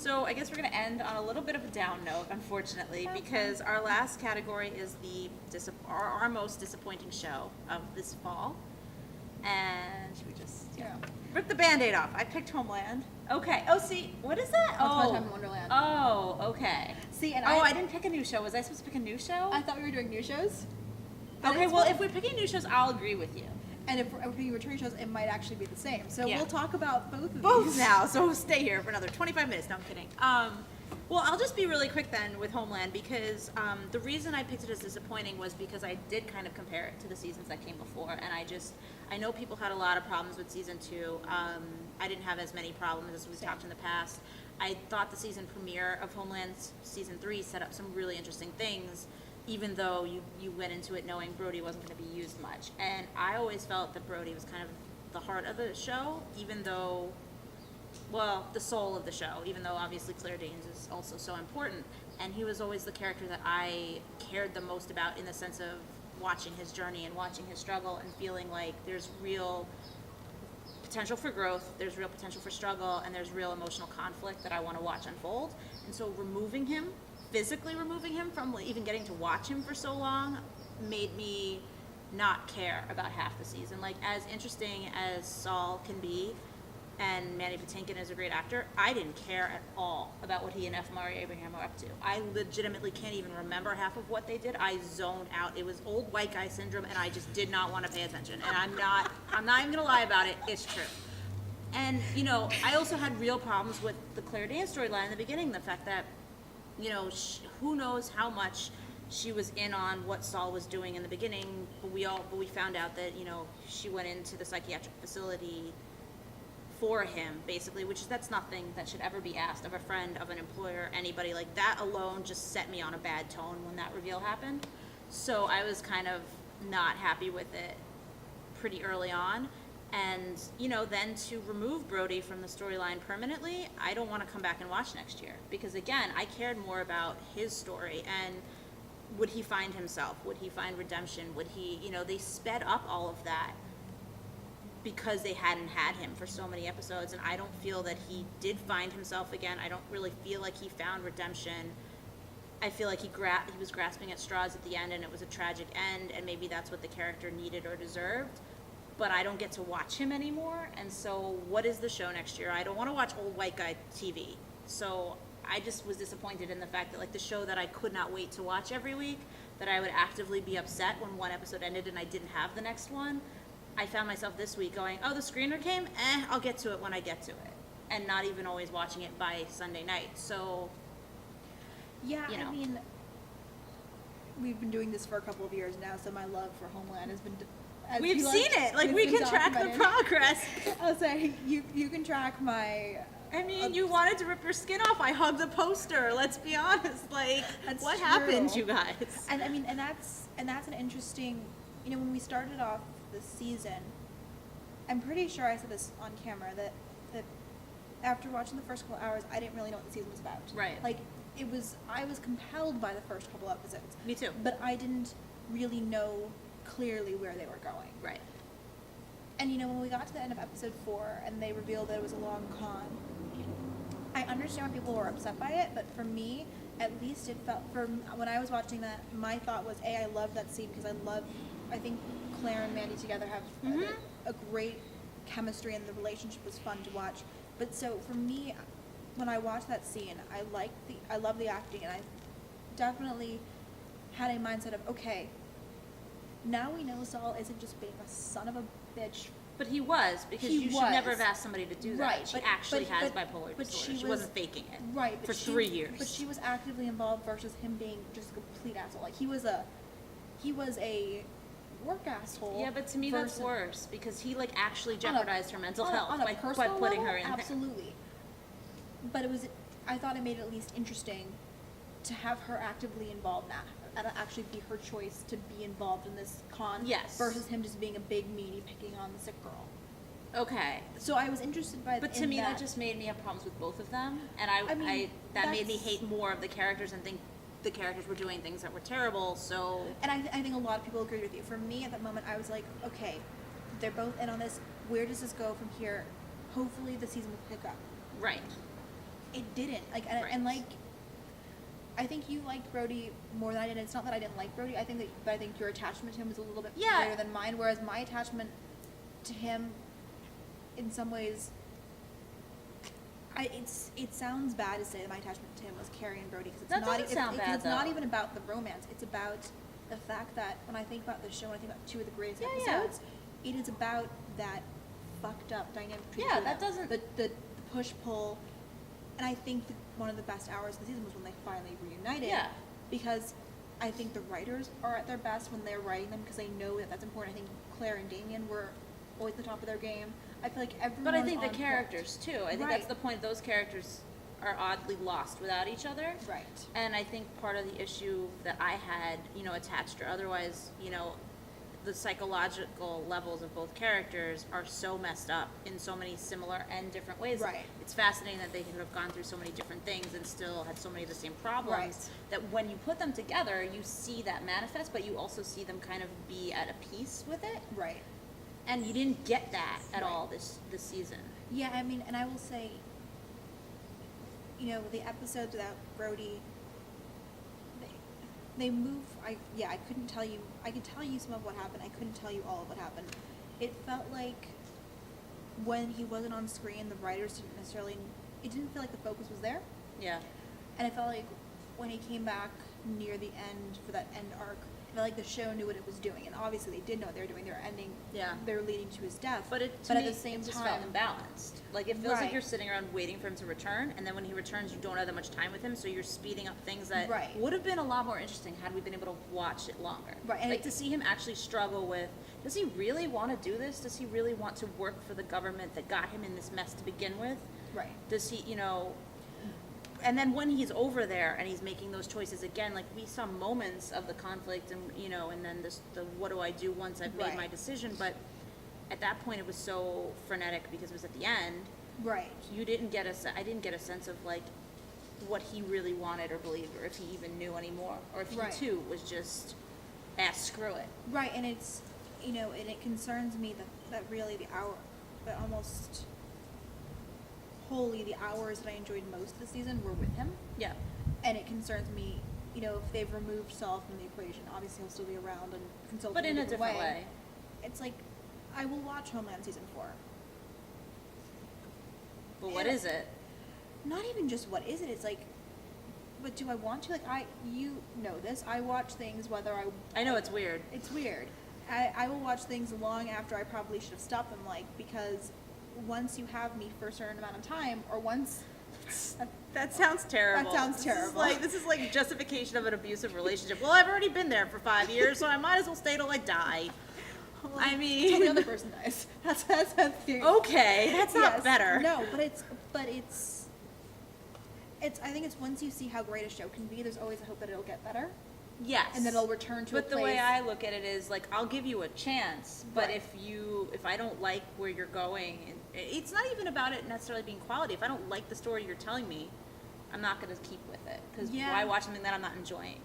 So I guess we're going to end on a little bit of a down note, unfortunately, because our last category is our most disappointing show of this fall. And should we just rip the Band-Aid off? I picked Homeland. Okay. Oh, see, what is that? Once Upon a Time in Wonderland. Oh, okay. See, and I didn't pick a new show. Was I supposed to pick a new show? I thought we were doing new shows. Okay, well, if we're picking new shows, I'll agree with you. And if we're picking returning shows, it might actually be the same. So Yeah. we'll talk about both of Both these. now, so stay here for another 25 minutes. No, I'm kidding. Well, I'll just be really quick then with Homeland because the reason I picked it as disappointing was because I did kind of compare it to the seasons that came before, and I know people had a lot of problems with season 2. I didn't have as many problems as we've talked in the past. I thought the season premiere of Homeland season 3 set up some really interesting things, even though you went into it knowing Brody wasn't going to be used much. And I always felt that Brody was kind of the heart of the show, even though, well, the soul of the show, even though obviously Claire Danes is also so important. And he was always the character that I cared the most about in the sense of watching his journey and watching his struggle and feeling like there's real potential for growth, there's real potential for struggle, and there's real emotional conflict that I want to watch unfold. And so physically removing him from even getting to watch him for so long made me not care about half the season. Like, as interesting as Saul can be, and Mandy Patinkin is a great actor, I didn't care at all about what he and F. Murray Abraham were up to. I legitimately can't even remember half of what they did. I zoned out. It was old white guy syndrome, and I just did not want to pay attention. And I'm not even gonna lie about it. It's true. And, I also had real problems with the Claire Danes storyline in the beginning. The fact that, who knows how much she was in on what Saul was doing in the beginning, but we found out that, she went into the psychiatric facility for him, basically, that's nothing that should ever be asked of a friend, of an employer, anybody. Like, that alone just set me on a bad tone when that reveal happened. So I was kind of not happy with it pretty early on. And, then to remove Brody from the storyline permanently, I don't want to come back and watch next year. Because, again, I cared more about his story and would he find himself? Would he find redemption? Would he, they sped up all of that because they hadn't had him for so many episodes, and I don't feel that he did find himself again. I don't really feel like he found redemption. I feel like he was grasping at straws at the end, and it was a tragic end, and maybe that's what the character needed or deserved, but I don't get to watch him anymore. And so what is the show next year? I don't want to watch old white guy TV. So I just was disappointed in the fact that, like, the show that I could not wait to watch every week, that I would actively be upset when one episode ended and I didn't have the next one, I found myself this week going, oh, the screener came? I'll get to it when I get to it. And not even always watching it by Sunday night. So, yeah, I mean, we've been doing this for a couple of years now, so my love for Homeland has been... We've seen it. Like, we can track the progress. I'll say, you can track my... I mean, you wanted to rip your skin off. I hugged the poster. Let's be honest. Like, what happened, you guys? And I mean, and that's an interesting... when we started off this season, I'm pretty sure I said this on camera, that after watching the first couple hours, I didn't really know what the season was about. Right. Like, I was compelled by the first couple episodes. Me too. But I didn't really know clearly where they were going. Right. And when we got to the end of episode 4 and they revealed that it was a long con, I understand why people were upset by it, but for me, at least it felt, when I was watching that, my thought was, I love that scene because I think Claire and Mandy together have a great chemistry, and the relationship was fun to watch. But so for me, when I watched that scene, I love the acting, and I definitely had a mindset of, okay, now we know Saul isn't just being a son of a bitch. But he was, because you should never have asked somebody to do that. Right, she actually has bipolar disorder. She wasn't faking it. Right. For 3 years. But she was actively involved versus him being just a complete asshole. Like, he was a work asshole. Yeah, but to me that's worse, because he, like, actually jeopardized her mental health by putting level, her in absolutely. But I thought it made it at least interesting to have her actively involved now, and actually be her choice to be involved in this con. Yes. Versus him just being a big meanie picking on the sick girl. Okay. So I was interested by. But to me, that just made me have problems with both of them, and that made me hate more of the characters and think the characters were doing things that were terrible. So. And I think a lot of people agreed with you. For me, at that moment, I was like, okay, they're both in on this. Where does this go from here? Hopefully, the season will pick up. Right. it didn't. Like, Right. and like, I think you liked Brody more than I did. It's not that I didn't like Brody. I think your attachment to him was a little bit Yeah. greater than mine. Whereas my attachment to him, in some ways, it sounds bad to say that my attachment to him was Carrie and Brody because it's That not. doesn't sound bad, It's not though. even about the romance. It's about the fact that when I think about the show, when I think about 2 of the greatest Yeah. episodes, it is about that fucked up dynamic between Yeah, the two that of them. doesn't- the push pull, and I think that one of the best hours of the season was when they finally reunited. Yeah. Because I think the writers are at their best when they're writing them because they know that that's important. I think Claire and Damien were always at the top of their game. I feel like everyone. But I think the on characters too. I think Right. that's the point. Those characters are oddly lost without each other. Right. And I think part of the issue that I had, attached or otherwise, the psychological levels of both characters are so messed up in so many similar and different ways. Right. It's fascinating that they could have gone through so many different things and still had so many of the same problems. Right. That when you put them together, you see that manifest, but you also see them kind of be at a peace with it. Right. And you didn't get that at Right. all this season. Yeah, I mean, and I will say, the episodes without Brody, they move. I couldn't tell you. I could tell you some of what happened. I couldn't tell you all of what happened. It felt like when he wasn't on screen, the writers didn't necessarily. It didn't feel like the focus was there, Yeah. and it felt like when he came back near the end for that end arc, I felt like the show knew what it was doing, and obviously they did know what they were doing. They were ending. Yeah. They're leading to his death. But at the same it just time, felt imbalanced. Like, it feels like Right. you're sitting around waiting for him to return, and then when he returns, you don't have that much time with him, so you're speeding up things that Right. would have been a lot more interesting had we been able to watch it longer. Right, and Like, it- to see him actually struggle with, does he really want to do this? Does he really want to work for the government that got him in this mess to begin with? Right. Does he, and then when he's over there and he's making those choices again, like, we saw moments of the conflict and, and then the what do I do once I've made Right. my decision, but at that point it was so frenetic because it was at the end. Right. I didn't get a sense of, like, what he really wanted or believed, or if he even knew anymore, or if Right. he too was just, screw it. Right, and it's, and it concerns me that really that almost wholly the hours that I enjoyed most this season were with him. Yeah. And it concerns me, if they've removed Saul from the equation, obviously he'll still be around and consult But in a different way. It's like, I will watch Homeland season 4. But what And- is it? Not even just what is it, it's like, but do I want to? Like, you know this, I watch things whether I know it's weird. It's weird. I will watch things long after I probably should have stopped them, like, because once you have me for a certain amount of time, or once... That sounds terrible. That sounds terrible. This is like justification of an abusive relationship. Well, I've already been there for 5 years, so I might as well stay till I die. I mean, Until the other person dies. That's the... Okay, that's not Yes. better. No, but it's... I think it's once you see how great a show can be, there's always a hope that it'll get better. Yes. And then it'll return to a But the way place- I look at it is, like, I'll give you a chance, but Right. if I don't like where you're going, and it's not even about it necessarily being quality. If I don't like the story you're telling me, I'm not going to keep with it, because Yeah. why watch something that I'm not enjoying?